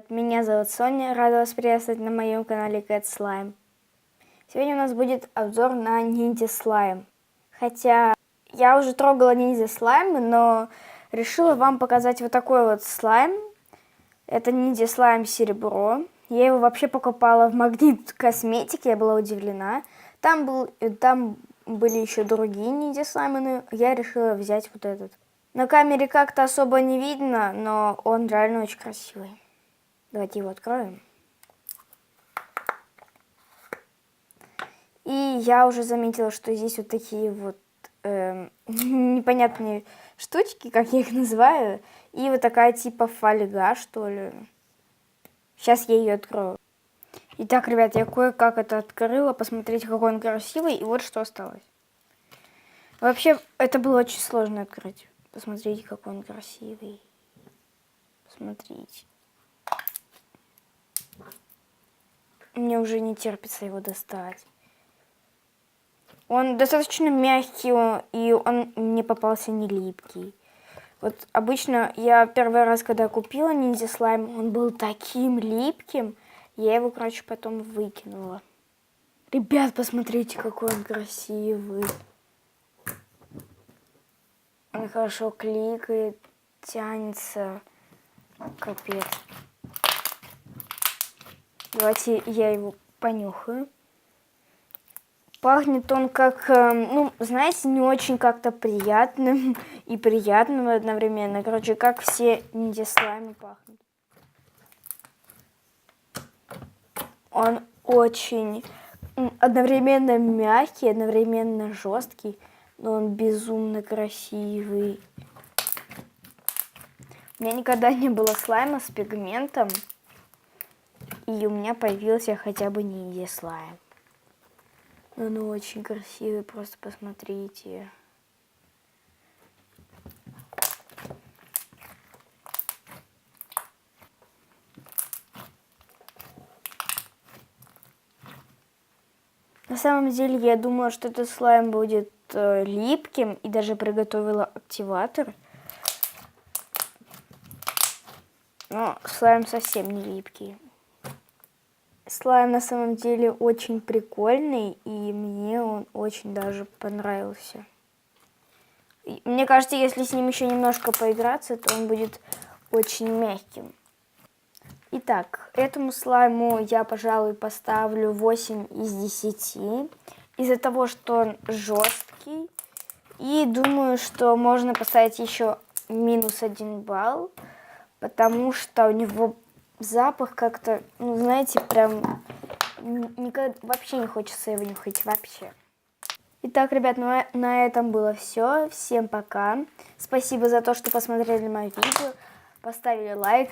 Меня зовут Соня, рада вас приветствовать на моем канале Cat Slime. Сегодня у нас будет обзор на ниндзя слайм. Хотя я уже трогала ниндзя слайм, но решила вам показать вот такой вот слайм. Это ниндзя слайм серебро. Я его вообще покупала в Магнит Косметике, я была удивлена. Там были еще другие ниндзя слаймы, но я решила взять вот этот. На камере как-то особо не видно, но он реально очень красивый. Давайте его откроем. И я уже заметила, что здесь вот такие вот непонятные штучки, как я их называю. И вот такая типа фольга, что ли. Сейчас я ее открою. Итак, ребят, я кое-как это открыла. Посмотрите, какой он красивый. И вот что осталось. Вообще, это было очень сложно открыть. Посмотрите, какой он красивый. Посмотрите. Мне уже не терпится его достать. Он достаточно мягкий, и он мне попался не липкий. Вот обычно я первый раз, когда купила ниндзя слайм, он был таким липким, я его, короче, потом выкинула. Ребят, посмотрите, какой он красивый. Он хорошо кликает, тянется. Капец. Давайте я его понюхаю. Пахнет он как, ну, знаете, не очень как-то приятным и приятным одновременно. Короче, как все ниндзя слаймы пахнут. Он очень одновременно мягкий, одновременно жесткий, но он безумно красивый. У меня никогда не было слайма с пигментом, и у меня появился хотя бы ниндзя слайм. Он очень красивый, просто посмотрите. На самом деле я думала, что этот слайм будет липким, и даже приготовила активатор. Но слайм совсем не липкий. Слайм на самом деле очень прикольный, и мне он очень даже понравился. И мне кажется, если с ним еще немножко поиграться, то он будет очень мягким. Итак, этому слайму я, пожалуй, поставлю 8 из 10. Из-за того, что он жесткий. И думаю, что можно поставить еще минус 1 балл. Потому что у него запах как-то, ну, знаете, прям вообще не хочется его нюхать вообще. Итак, ребят, на этом было все. Всем пока. Спасибо за то, что посмотрели мое видео. Поставили лайк.